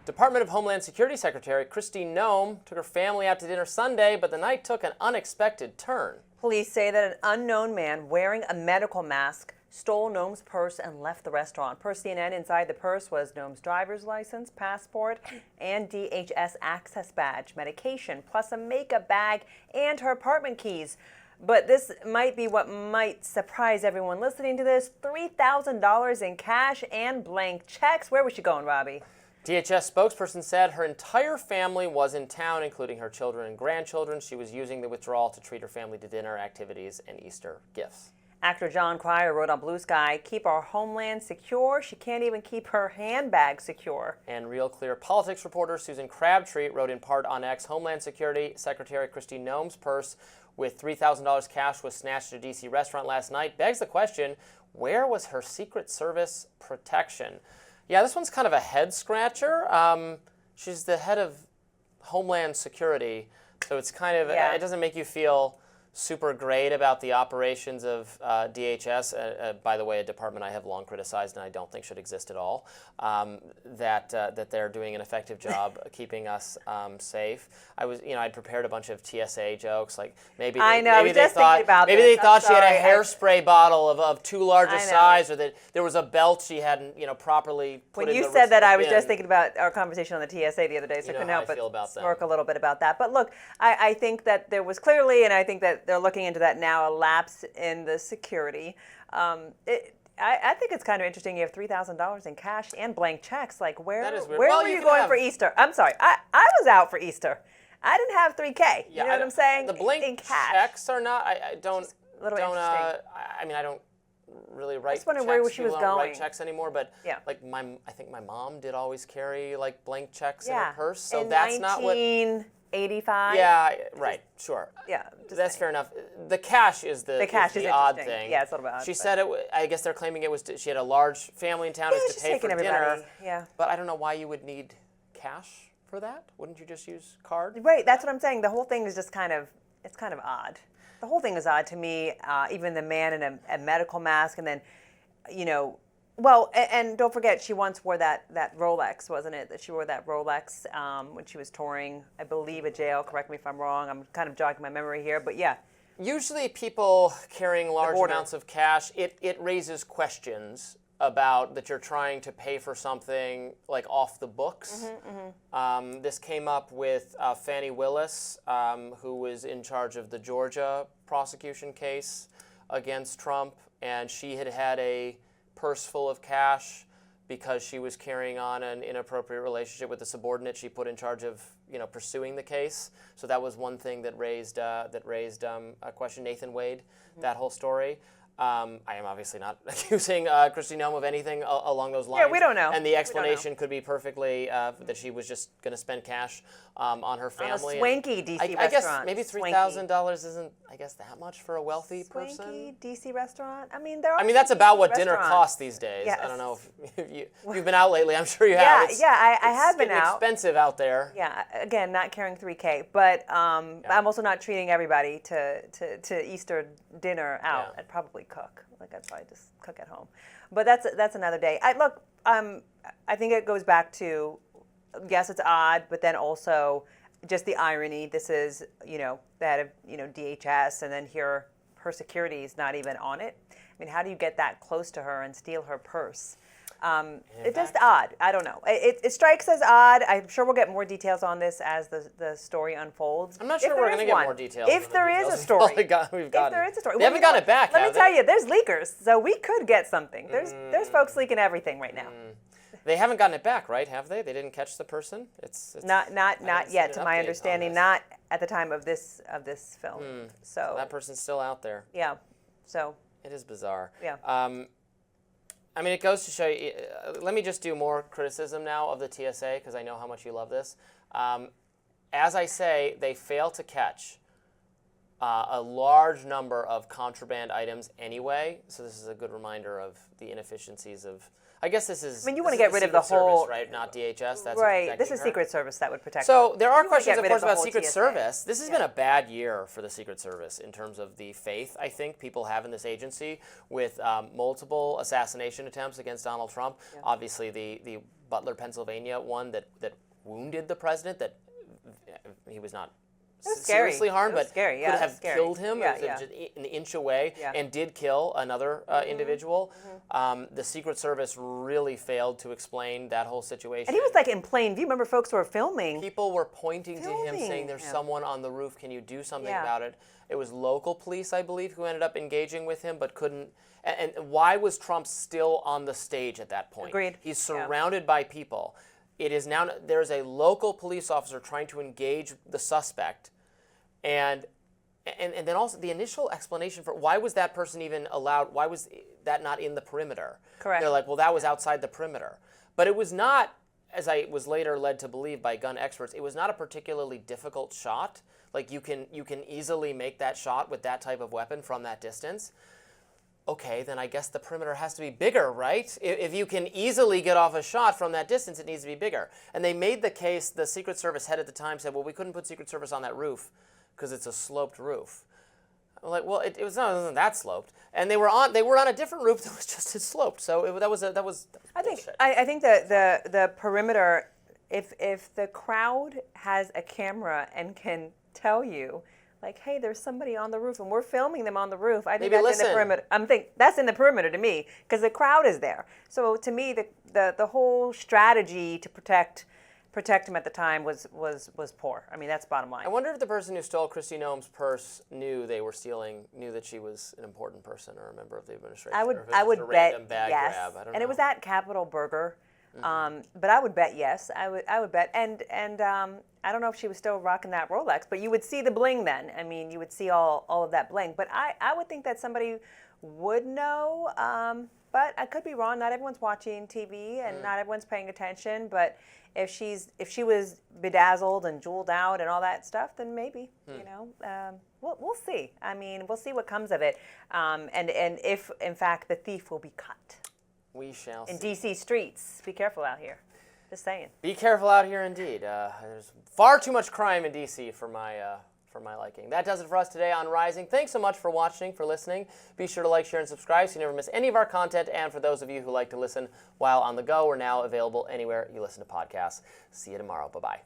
Department of Homeland Security Secretary Kristi Noem took her family out to dinner Sunday, but the night took an unexpected turn. Police say that an unknown man wearing a medical mask stole Noem's purse and left the restaurant. Per CNN, inside the purse was Noem's driver's license, passport, and DHS access badge, medication, plus a makeup bag and her apartment keys. But this might be what might surprise everyone listening to this. $3,000 in cash and blank checks. Where was she going, Robby? DHS spokesperson said her entire family was in town, including her children and grandchildren. She was using the withdrawal to treat her family to dinner, activities, and Easter gifts. Actor John Cryer wrote on Blue Sky, "Keep our homeland secure. She can't even keep her handbag secure." And Real Clear Politics reporter Susan Crabtree wrote in part on X, Homeland Security Secretary Kristi Noem's purse with $3,000 cash was snatched at a D.C. restaurant last night. Begs the question, where was her Secret Service protection? Yeah, this one's kind of a head scratcher. She's the head of Homeland Security, so it's kind of, it doesn't make you feel super great about the operations of DHS, by the way, a department I have long criticized and I don't think should exist at all, that they're doing an effective job keeping us safe. I'd prepared a bunch of TSA jokes, like maybe they thought she had a hairspray bottle of too large a size, or that there was a belt she hadn't properly put when in you said that, I was just thinking about our conversation on the TSA the other day, so I couldn't help but smirk a little bit about that. But look, I think that there was clearly, and I think that they're looking into that now, a lapse in the security. I think it's kind of interesting. You have $3,000 in cash and blank checks. Like, where were you going for Easter? I'm sorry, I was out for Easter. I didn't have $3K. You know what I'm saying? The blank in cash. checks are not. I don't. Just a little interesting. I don't really write. I just wondering checks. where she was don't going. Write checks anymore, but like I think my mom did always carry like blank checks in her purse. So that's not what. 1985. Yeah, right, sure. Yeah, that's fair enough. The cash is the odd thing. Yeah, it's a little bit odd. She said it. I guess they're claiming it was. She had a large family in town. Yeah, to pay for dinner. Yeah. But I don't know why you would need cash for that. Wouldn't you just use card? Right. That's what I'm saying. The whole thing is just kind of odd. The whole thing is odd to me. Even the man in a medical mask, and then, well, and don't forget, she once wore that Rolex, wasn't it? That she wore that Rolex when she was touring, I believe, a jail. Correct me if I'm wrong. I'm kind of jogging my memory here, but yeah. Usually people carrying large amounts of cash, it raises questions about that you're trying to pay for something like off the books. This came up with Fani Willis, who was in charge of the Georgia prosecution case against Trump, and she had a purse full of cash because she was carrying on an inappropriate relationship with a subordinate she put in charge of pursuing the case. So that was one thing that raised a question. Nathan Wade, that whole story. I am obviously not accusing Kristi Noem of anything along those lines. Yeah, we don't know. And the explanation could be perfectly that she was just going to spend cash on her family. On a swanky DC restaurant. I guess maybe $3,000 isn't, that much for a wealthy person. Swanky DC restaurant? I mean, there are. That's about what restaurants. dinner costs these days. Yes. I don't know if you've been out lately. I'm sure you have. I have been out. It's expensive out there. Yeah, again, not carrying $3K, but I'm also not treating everybody to Easter dinner out. I'd probably cook. Like, I'd probably just cook at home. But that's another day. I think it goes back to, yes, it's odd, but then also just the irony. This is, that of, DHS, and then here her security is not even on it. I mean, how do you get that close to her and steal her purse? It's just odd. I don't know. It strikes as odd. I'm sure we'll get more details on this as the story unfolds. I'm not sure we're going to get more details. If there is a story. If there is a story. We haven't gotten it back, Let me tell you, there's leakers, so we could get something. There's folks leaking everything right now. They haven't gotten it back, right? Have they? They didn't catch the person? It's not yet, to my understanding. Not at the time of this film. So that person's still out there. Yeah. So it is bizarre. Yeah. It goes to show you, let me just do more criticism now of the TSA, because I know how much you love this. As I say, they fail to catch a large number of contraband items anyway. So this is a good reminder of the inefficiencies of. I guess this is. I mean, you want to get rid of the Secret whole, Service, right? Not DHS. That's right. This is her. Secret Service that would protect. So there are You wanna questions, get of rid course, the about whole Secret TSA. Service. This has been a bad year for the Secret Service in terms of the faith I think people have in this agency, with multiple assassination attempts against Donald Trump. Yeah. Obviously, the Butler, Pennsylvania one that wounded the president. That he was not. It was seriously harmed, It was but scary. could have killed him. Yeah, It was just an inch away, Yeah. and did kill another individual. The Secret Service really failed to explain that whole situation. And he was like in plain view. Remember, folks were filming. People were pointing to him, Filming saying, "There's him. someone on the roof. Can you do something Yeah. about it?" It was local police, I believe, who ended up engaging with him, but couldn't. And why was Trump still on the stage at that point? Agreed. He's Yeah. surrounded by people. It is now there's a local police officer trying to engage the suspect. And then also the initial explanation for why was that person even allowed, why was that not in the perimeter? Correct. They're like, well, that was outside the perimeter. But it was not, as I was later led to believe by gun experts, it was not a particularly difficult shot. Like you can easily make that shot with that type of weapon from that distance. Okay, then I guess the perimeter has to be bigger, right? If you can easily get off a shot from that distance, it needs to be bigger. And they made the case, the Secret Service head at the time said, well, we couldn't put Secret Service on that roof because it's a sloped roof. I'm like, well, it wasn't that sloped, and they were on a different roof that was just as sloped. So that was I think bullshit. I think the perimeter, if the crowd has a camera and can tell you, like, hey, there's somebody on the roof, and we're filming them on the roof. I think Maybe that's in the listen. perimeter. That's in the perimeter to me, because the crowd is there. So to me, the whole strategy to protect him at the time was poor. I mean, that's bottom line. I wonder if the person who stole Kristi Noem's purse knew that she was an important person or a member of the administration. I or if it was would just a bet random bag yes. grab. I don't And know. it was at Capitol Burger, but I would bet yes. I would bet, and I don't know if she was still rocking that Rolex, but you would see the bling then. I mean, you would see all of that bling. But I would think that somebody would know. But I could be wrong. Not everyone's watching TV, and not everyone's paying attention. But if she was bedazzled and jeweled out and all that stuff, then maybe we'll see. I mean, we'll see what comes of it, and if in fact the thief will be caught. We shall In see. DC streets, be careful out here. Just saying. Be careful out here, indeed. There's far too much crime in DC for my liking. That does it for us today on Rising. Thanks so much for watching, for listening. Be sure to like, share, and subscribe so you never miss any of our content. And for those of you who like to listen while on the go, we're now available anywhere you listen to podcasts. See you tomorrow. Bye-bye.